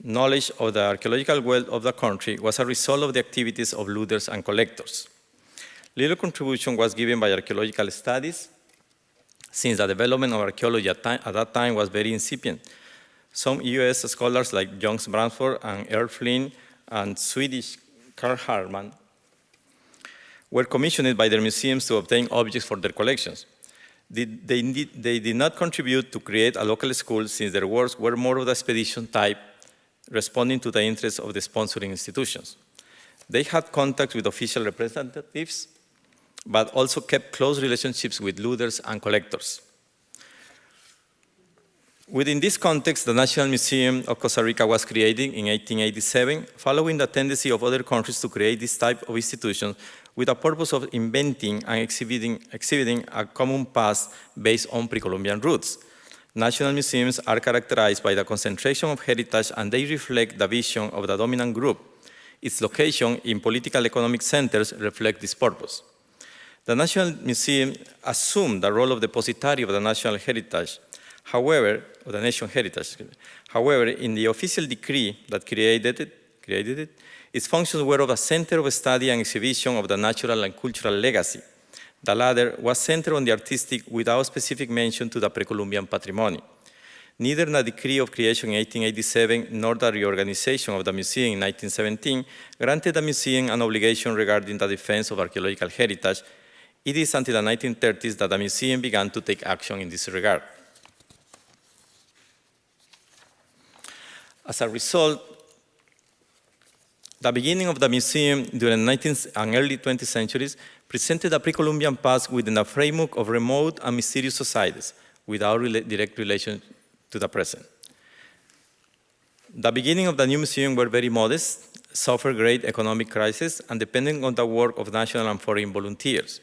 Knowledge of the archaeological wealth of the country was a result of the activities of looters and collectors. Little contribution was given by archaeological studies, since the development of archaeology at that time was very incipient. Some US scholars like John Bradford and Earl Flynn and Swedish Carl Hartman were commissioned by their museums to obtain objects for their collections. They did not contribute to create a local school, since their works were more of the expedition type, responding to the interests of the sponsoring institutions. They had contact with official representatives, but also kept close relationships with looters and collectors. Within this context, the National Museum of Costa Rica was created in 1887, following the tendency of other countries to create this type of institutions with the purpose of inventing and exhibiting a common past based on pre-Columbian roots. National museums are characterized by the concentration of heritage, and they reflect the vision of the dominant group. Its location in political economic centers reflects this purpose. The National Museum assumed the role of depositary of the national heritage. However, in the official decree that created it, its functions were of a center of study and exhibition of the natural and cultural legacy. The latter was centered on the artistic without specific mention to the pre-Columbian patrimony. Neither the decree of creation in 1887 nor the reorganization of the museum in 1917 granted the museum an obligation regarding the defense of archaeological heritage. It is until the 1930s that the museum began to take action in this regard. As a result, the beginning of the museum during the 19th and early 20th centuries presented a pre-Columbian past within a framework of remote and mysterious societies, without direct relation to the present. The beginning of the new museum were very modest, suffered great economic crisis, and depending on the work of national and foreign volunteers.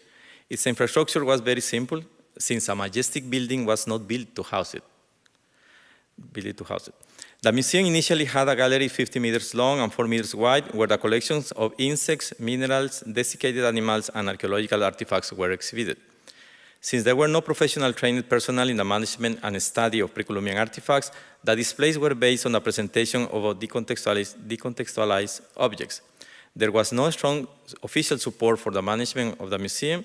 Its infrastructure was very simple, since a majestic building was not built to house it. The museum initially had a gallery 50 meters long and 4 meters wide, where the collections of insects, minerals, desiccated animals, and archaeological artifacts were exhibited. Since there were no professional trained personnel in the management and study of pre-Columbian artifacts, the displays were based on the presentation of decontextualized objects. There was no strong official support for the management of the museum,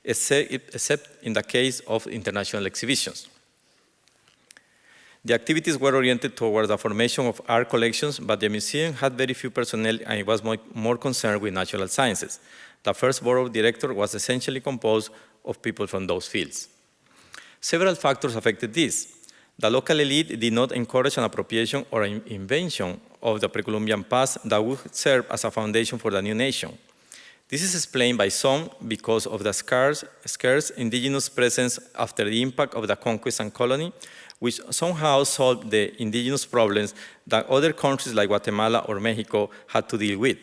except in the case of international exhibitions. The activities were oriented towards the formation of art collections, but the museum had very few personnel and it was more concerned with natural sciences. The first board of directors was essentially composed of people from those fields. Several factors affected this. The local elite did not encourage an appropriation or an invention of the pre-Columbian past that would serve as a foundation for the new nation. This is explained by some because of the scarce indigenous presence after the impact of the conquest and colony, which somehow solved the indigenous problems that other countries like Guatemala or Mexico had to deal with.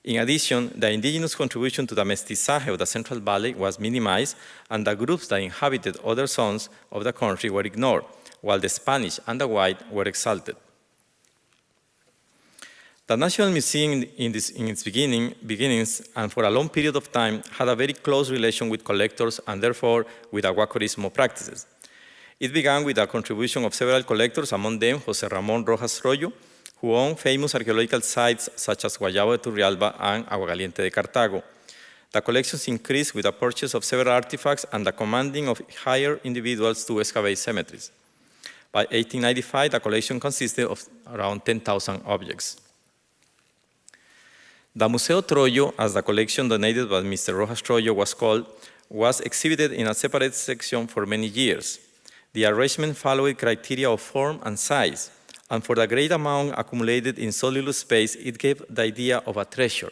In addition, the indigenous contribution to the mestizaje of the Central Valley was minimized, and the groups that inhabited other zones of the country were ignored, while the Spanish and the white were exalted. The National Museum in its beginnings, and for a long period of time, had a very close relation with collectors and therefore with aguacorismo practices. It began with the contribution of several collectors, among them José Ramón Rojas Royo, who owned famous archaeological sites such as Guayabo de Turrialba and Aguacaliente de Cartago. The collections increased with the purchase of several artifacts and the commanding of hired individuals to excavate cemeteries. By 1895, the collection consisted of around 10,000 objects. The Museo Troyo, as the collection donated by Mr. Rojas Troyo was called, was exhibited in a separate section for many years. The arrangement followed criteria of form and size, and for the great amount accumulated in so little space, it gave the idea of a treasure,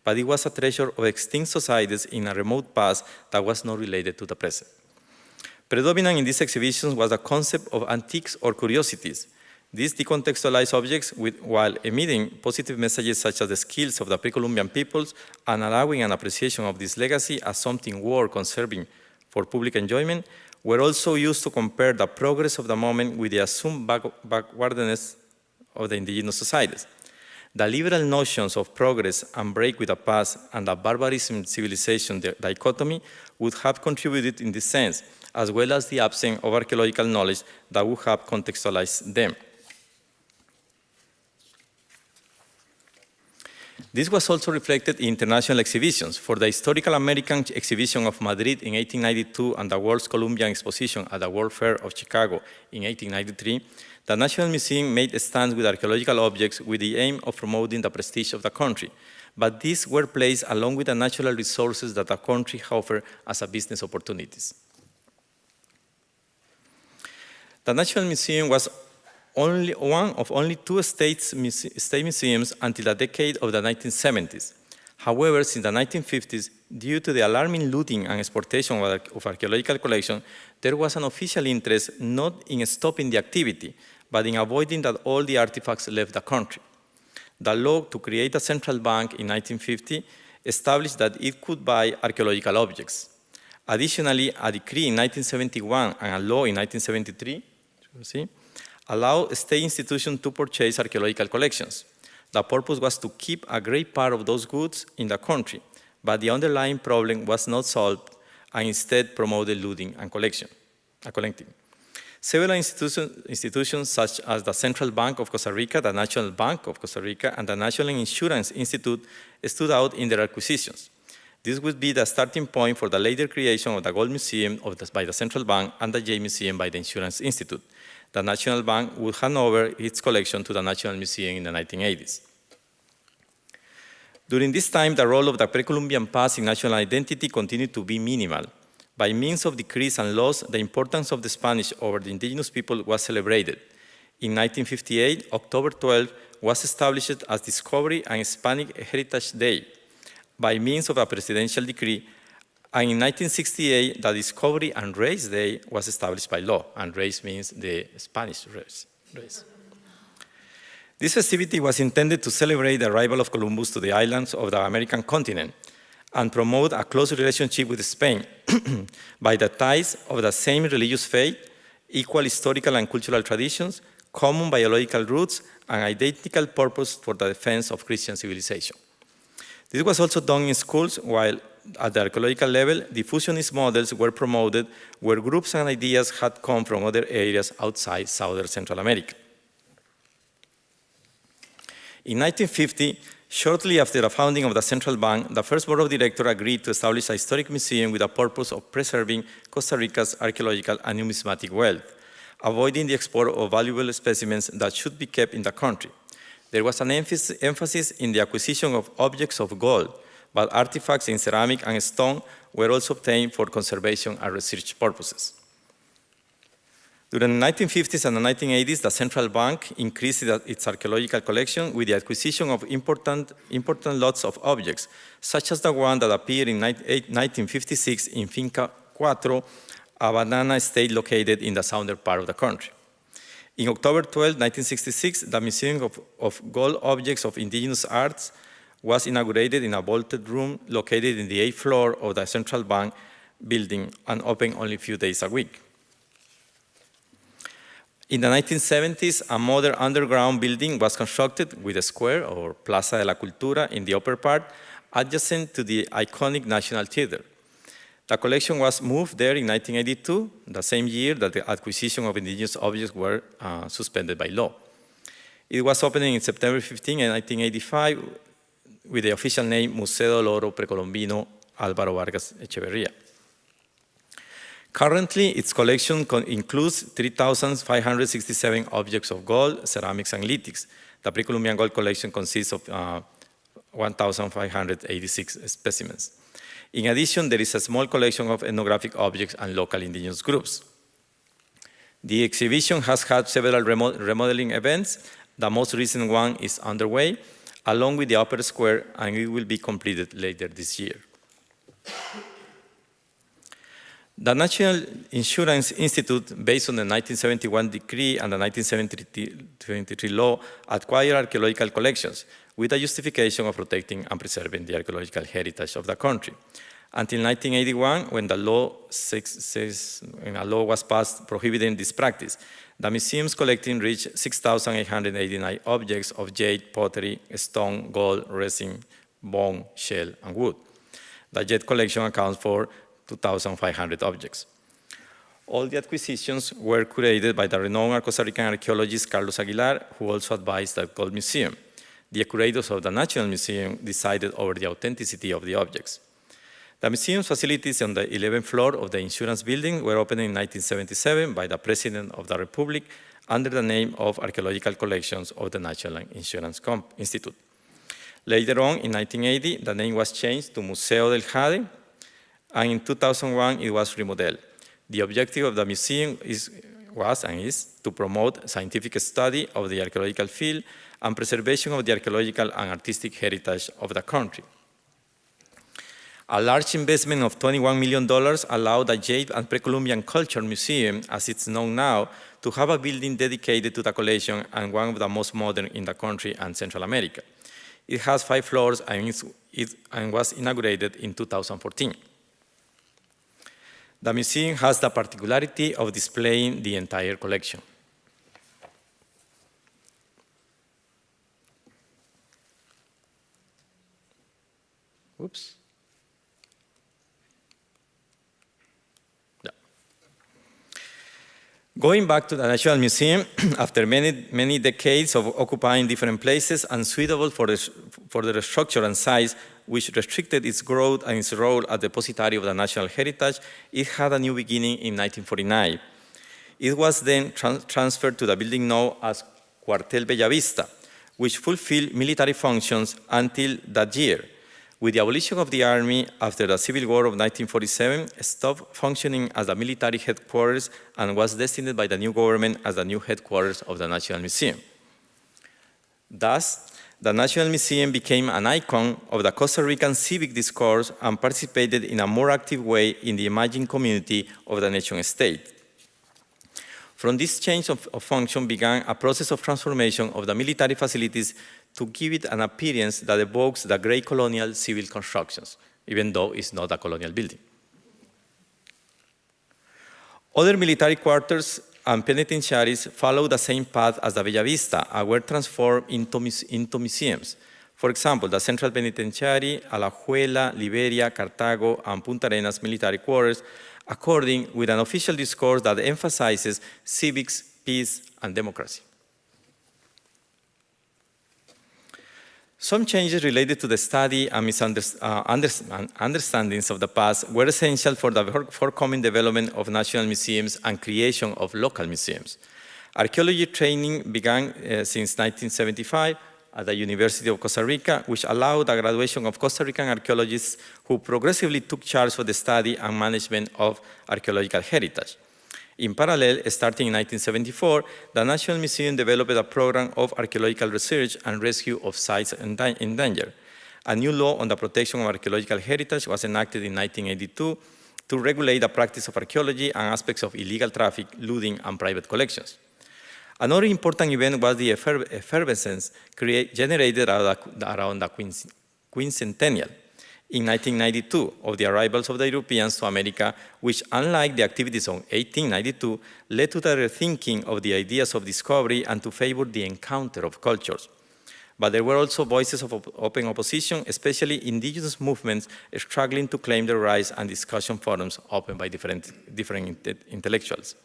but it was a treasure of extinct societies in a remote past that was not related to the present. Predominant in these exhibitions was the concept of antiques or curiosities. These decontextualized objects, while emitting positive messages such as the skills of the pre-Columbian peoples and allowing an appreciation of this legacy as something worth conserving for public enjoyment, were also used to compare the progress of the moment with the assumed backwardness of the indigenous societies. The liberal notions of progress and break with the past and the barbarism-civilization dichotomy would have contributed in this sense, as well as the absence of archaeological knowledge that would have contextualized them. This was also reflected in international exhibitions. For the Historical American Exhibition of Madrid in 1892 and the World's Columbian Exposition at the World Fair of Chicago in 1893, the National Museum made stands with archaeological objects with the aim of promoting the prestige of the country. But these were placed along with the natural resources that the country offered as a business opportunities. The National Museum was one of only two state museums until the decade of the 1970s. However, since the 1950s, due to the alarming looting and exportation of archaeological collections, there was an official interest not in stopping the activity, but in avoiding that all the artifacts left the country. The law to create a central bank in 1950 established that it could buy archaeological objects. Additionally, a decree in 1971 and a law in 1973, allow state institutions to purchase archaeological collections. The purpose was to keep a great part of those goods in the country, but the underlying problem was not solved and instead promoted looting and collecting. Several institutions such as the Central Bank of Costa Rica, the National Bank of Costa Rica, and the National Insurance Institute stood out in their acquisitions. This would be the starting point for the later creation of the Gold Museum by the Central Bank and the J Museum by the Insurance Institute. The National Bank would hand over its collection to the National Museum in the 1980s. During this time, the role of the pre-Columbian past in national identity continued to be minimal. By means of decrees and laws, the importance of the Spanish over the indigenous people was celebrated. In 1958, October 12 was established as Discovery and Hispanic Heritage Day by means of a presidential decree, and in 1968, the Discovery and Race Day was established by law, and race means the Spanish race. This festivity was intended to celebrate the arrival of Columbus to the islands of the American continent and promote a close relationship with Spain by the ties of the same religious faith, equal historical and cultural traditions, common biological roots, and identical purpose for the defense of Christian civilization. This was also done in schools, while at the archaeological level, diffusionist models were promoted where groups and ideas had come from other areas outside Southern Central America. In 1950, shortly after the founding of the central bank, the first board of directors agreed to establish a historic museum with the purpose of preserving Costa Rica's archaeological and numismatic wealth, avoiding the export of valuable specimens that should be kept in the country. There was an emphasis in the acquisition of objects of gold, but artifacts in ceramic and stone were also obtained for conservation and research purposes. During the 1950s and the 1980s, the central bank increased its archaeological collection with the acquisition of important lots of objects, such as the one that appeared in 1956 in Finca 4, a banana estate located in the southern part of the country. In October 12, 1966, the Museum of Gold Objects of Indigenous Arts was inaugurated in a vaulted room located in the 8th floor of the central bank building and open only a few days a week. In the 1970s, a modern underground building was constructed with a square, or Plaza de la Cultura, in the upper part, adjacent to the iconic National Theater. The collection was moved there in 1982, the same year that the acquisition of indigenous objects were suspended by law. It was opened in September 15, 1985, with the official name Museo del Oro Precolombino Álvaro Vargas Echeverría. Currently, its collection includes 3,567 objects of gold, ceramics, and lithics. The pre-Columbian gold collection consists of 1,586 specimens. In addition, there is a small collection of ethnographic objects and local indigenous groups. The exhibition has had several remodeling events. The most recent one is underway, along with the upper square, and it will be completed later this year. The National Insurance Institute, based on the 1971 decree and the 1973 law, acquired archaeological collections with the justification of protecting and preserving the archaeological heritage of the country. Until 1981, when the law was passed prohibiting this practice, the museum's collecting reached 6,889 objects of jade, pottery, stone, gold, resin, bone, shell, and wood. The jade collection accounts for 2,500 objects. All the acquisitions were curated by the renowned Costa Rican archaeologist Carlos Aguilar, who also advised the Gold Museum. The curators of the National Museum decided over the authenticity of the objects. The museum's facilities on the 11th floor of the insurance building were opened in 1977 by the President of the Republic under the name of Archaeological Collections of the National Insurance Institute. Later on, in 1980, the name was changed to Museo del Jade, and in 2001, it was remodeled. The objective of the museum was and is to promote scientific study of the archaeological field and preservation of the archaeological and artistic heritage of the country. A large investment of $21 million allowed the Jade and Pre-Columbian Culture Museum, as it's known now, to have a building dedicated to the collection and one of the most modern in the country and Central America. It has 5 floors and was inaugurated in 2014. The museum has the particularity of displaying the entire collection. Oops. Yeah. Going back to the National Museum, after many decades of occupying different places unsuitable for the structure and size, which restricted its growth and its role as depositary of the national heritage, it had a new beginning in 1949. It was then transferred to the building known as Cuartel Bellavista, which fulfilled military functions until that year. With the abolition of the army after the Civil War of 1947, it stopped functioning as a military headquarters and was destined by the new government as the new headquarters of the National Museum. Thus, the National Museum became an icon of the Costa Rican civic discourse and participated in a more active way in the emerging community of the nation-state. From this change of function began a process of transformation of the military facilities to give it an appearance that evokes the great colonial civil constructions, even though it's not a colonial building. Other military quarters and penitentiaries followed the same path as the Bellavista and were transformed into museums. For example, the Central Penitentiary, Alajuela, Liberia, Cartago, and Punta Arenas military quarters, according with an official discourse that emphasizes civics, peace, and democracy. Some changes related to the study and understandings of the past were essential for the forthcoming development of national museums and creation of local museums. Archaeology training began since 1975 at the University of Costa Rica, which allowed the graduation of Costa Rican archaeologists who progressively took charge for the study and management of archaeological heritage. In parallel, starting in 1974, the National Museum developed a program of archaeological research and rescue of sites in danger. A new law on the protection of archaeological heritage was enacted in 1982 to regulate the practice of archaeology and aspects of illegal traffic, looting, and private collections. Another important event was the effervescence generated around the quincentennial in 1992 of the arrivals of the Europeans to America, which, unlike the activities of 1892, led to the rethinking of the ideas of discovery and to favor the encounter of cultures. But there were also voices of open opposition, especially indigenous movements struggling to claim their rights, and discussion forums opened by different intellectuals.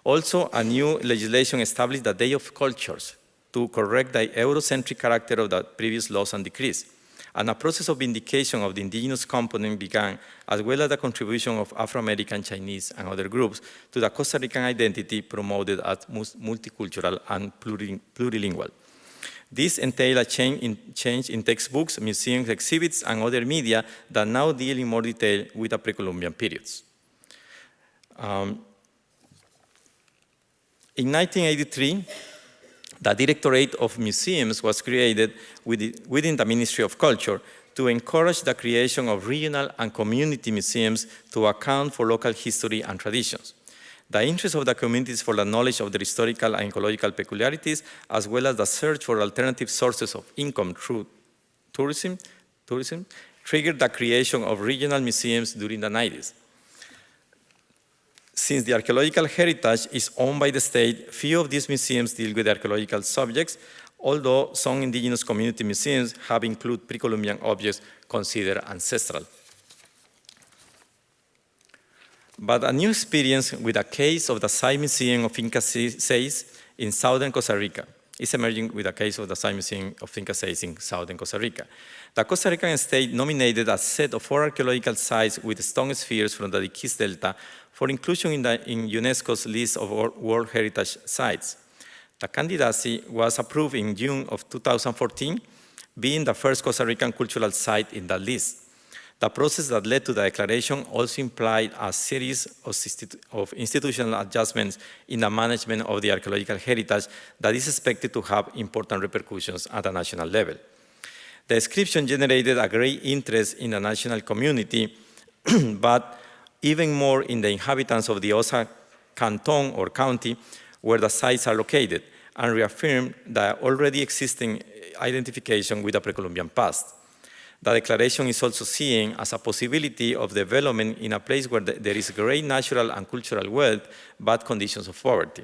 Also, a new legislation established the Day of Cultures to correct the Eurocentric character of the previous laws and decrees. And a process of vindication of the indigenous component began, as well as the contribution of Afro-American, Chinese, and other groups to the Costa Rican identity promoted as multicultural and plurilingual. This entailed a change in textbooks, museums, exhibits, and other media that now deal in more detail with the pre-Columbian periods. In 1983, the Directorate of Museums was created within the Ministry of Culture to encourage the creation of regional and community museums to account for local history and traditions. The interest of the communities for the knowledge of their historical and ecological peculiarities, as well as the search for alternative sources of income through tourism, triggered the creation of regional museums during the 90s. Since the archaeological heritage is owned by the state, few of these museums deal with archaeological subjects, although some indigenous community museums have included pre-Columbian objects considered ancestral. But a new experience with a case of the site museum of Inca Seis in southern Costa Rica is emerging with a case of the site museum of Inca Seis in southern Costa Rica. The Costa Rican state nominated a set of 4 archaeological sites with stone spheres from the Diquís Delta for inclusion in UNESCO's list of World Heritage Sites. The candidacy was approved in June of 2014, being the first Costa Rican cultural site in that list. The process that led to the declaration also implied a series of institutional adjustments in the management of the archaeological heritage that is expected to have important repercussions at a national level. The description generated a great interest in the national community, but even more in the inhabitants of the Osa Canton or county where the sites are located, and reaffirmed the already existing identification with the pre-Columbian past. The declaration is also seen as a possibility of development in a place where there is great natural and cultural wealth, but conditions of poverty.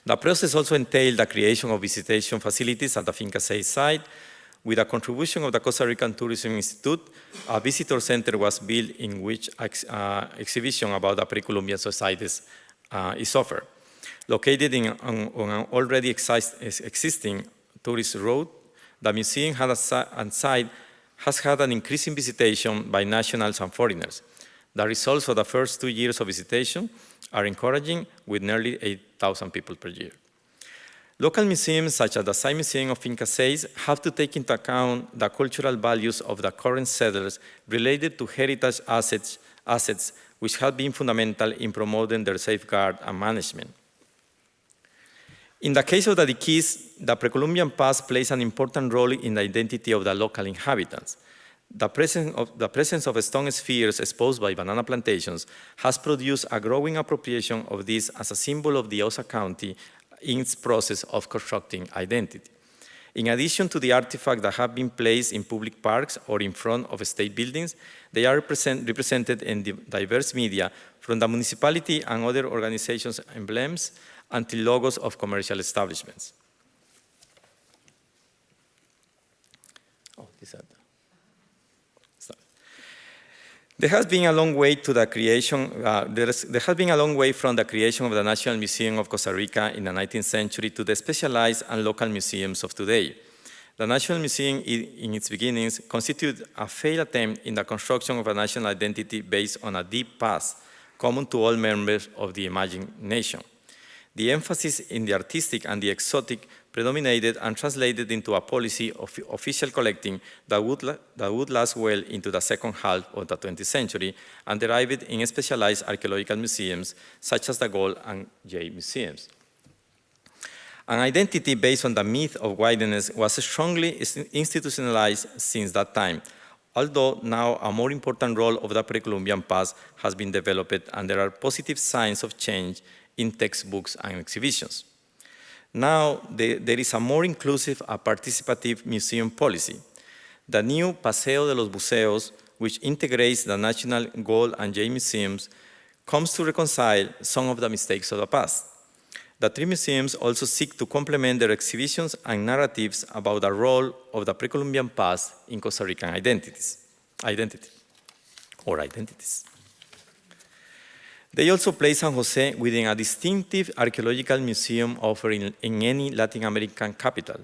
The process also entailed the creation of visitation facilities at the Finca 6 site. With a contribution of the Costa Rican Tourism Institute, a visitor center was built in which exhibition about the pre-Columbian societies is offered. Located on an already existing tourist road, the museum site has had an increasing visitation by nationals and foreigners. The results of the first 2 years of visitation are encouraging, with nearly 8,000 people per year. Local museums, such as the Site Museum of Inca Seis, have to take into account the cultural values of the current settlers related to heritage assets which have been fundamental in promoting their safeguard and management. In the case of the Diquís, the pre-Columbian past plays an important role in the identity of the local inhabitants. The presence of stone spheres exposed by banana plantations has produced a growing appropriation of this as a symbol of the Osa County in its process of constructing identity. In addition to the artifacts that have been placed in public parks or in front of state buildings, they are represented in diverse media, from the municipality and other organizations' emblems until logos of commercial establishments. Oh, these are the... Sorry. There has been a long way to the creation. There has been a long way from the creation of the National Museum of Costa Rica in the 19th century to the specialized and local museums of today. The National Museum, in its beginnings, constituted a failed attempt in the construction of a national identity based on a deep past, common to all members of the imagined nation. The emphasis in the artistic and the exotic predominated and translated into a policy of official collecting that would last well into the second half of the 20th century and derived in specialized archaeological museums such as the Gold and Jade museums. An identity based on the myth of whiteness was strongly institutionalized since that time, although now a more important role of the pre-Columbian past has been developed and there are positive signs of change in textbooks and exhibitions. Now, there is a more inclusive and participative museum policy. The new Paseo de los Museos, which integrates the National, Gold, and Jade museums, comes to reconcile some of the mistakes of the past. The three museums also seek to complement their exhibitions and narratives about the role of the pre-Columbian past in Costa Rican identities. They also place San Jose within a distinctive archaeological museum offering in any Latin American capital,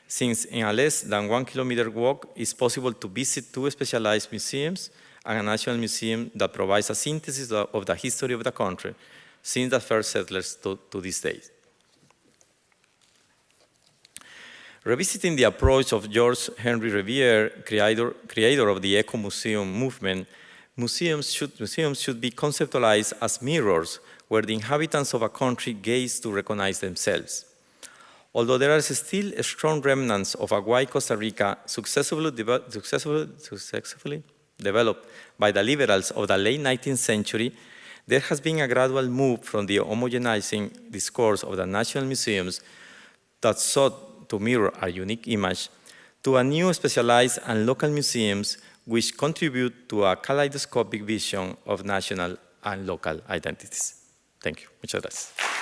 since in a less than 1 kilometer walk, it's possible to visit two specialized museums and a national museum that provides a synthesis of the history of the country since the first settlers to this day. Revisiting the approach of George Henry Revier, creator of the eco-museum movement, museums should be conceptualized as mirrors where the inhabitants of a country gaze to recognize themselves. Although there are still strong remnants of a white Costa Rica successfully developed by the liberals of the late 19th century, there has been a gradual move from the homogenizing discourse of the national museums that sought to mirror a unique image to a new specialized and local museums which contribute to a kaleidoscopic vision of national and local identities. Thank you. Muchas gracias.